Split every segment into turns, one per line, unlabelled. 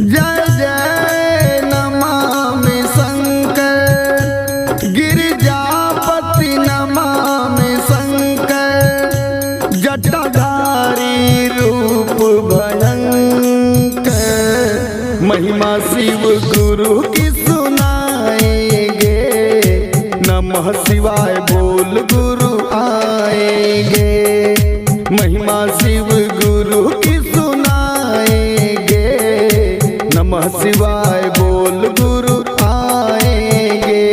जय जय नमामि शंकर, गिरिजापति नमामि शंकर, जटाधारी रूप भयंकर। महिमा शिव गुरु की सुनाएंगे, नमः शिवाय बोल गुरु आएंगे। महिमा शिव गुरु की सुनाएंगे, नमः शिवाय बोल गुरु आएंगे।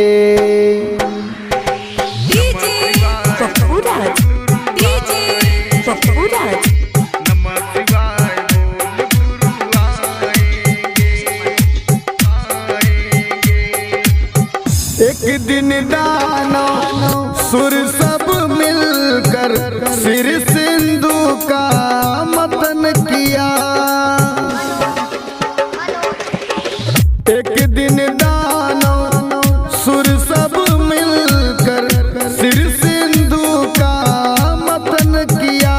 एक दिन दानव सुर सब मिलकर सिर सिंधु का मतन किया। एक दिन दानव सुर सब मिलकर सिर सिंधु का मतन किया।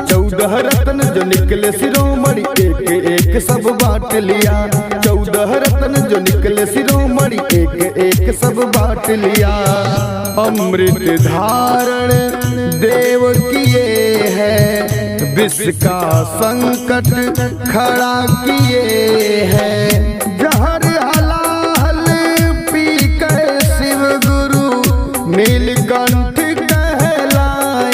14 रत्न जो निकले शिरोमणि एक एक सब बांट लिया। 14 रत्न जो निकले शिरोमणि एक एक सब बांट लिया। अमृत धारण देव किए हैं, विष का संकट खड़ा किए हैं। जहर हलाहल पी कर शिव गुरु नीलकंठ कहलाएंगे।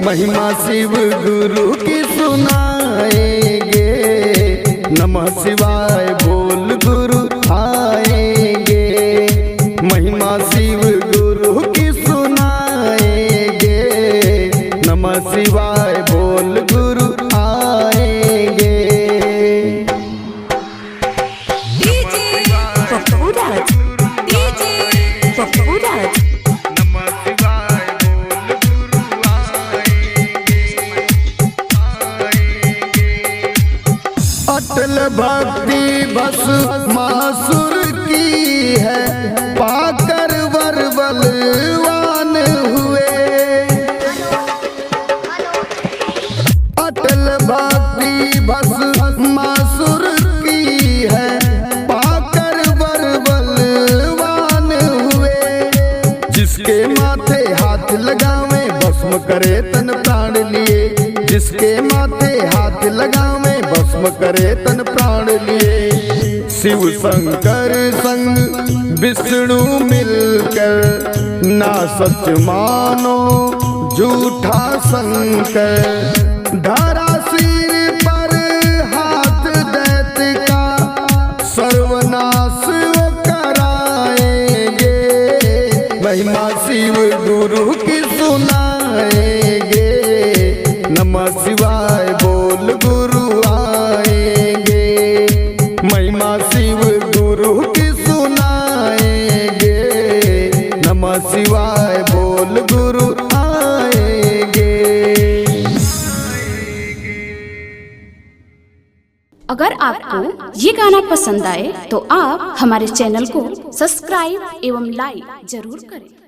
महिमा शिव गुरु की सुनाएंगे, नमः शिवाय बोल गुरु आएंगे। महिमा शिव गुरु की सुनाएंगे, नमः शिवाय बोल गुरु आएंगे। अटल भक्ति बस मासुर की है, पाकर वर बलवान हुए। अटल भक्ति बस मासुर की है, पाकर वर बलवान हुए। जिसके माथे हाथ लगावे भस्म करे तन प्राण लिए। जिसके माथे हाथ लगावे भस्म करे तन प्राण लिए। शिव शंकर संग विष्णु मिलकर, ना सच मानो झूठा शंकर। धरा सिर पर हाथ दैत्य का, सर्वनाश वो कराएंगे। महिमा शिव गुरु की सुनाएंगे, नमः शिवाय बोल गुरु आएंगे। महिमा शिव गुरु की सुनाएंगे, नमः शिवाय बोल गुरु आएंगे।
अगर आपको ये गाना पसंद आए तो आप हमारे चैनल को सब्सक्राइब एवं लाइक जरूर करें।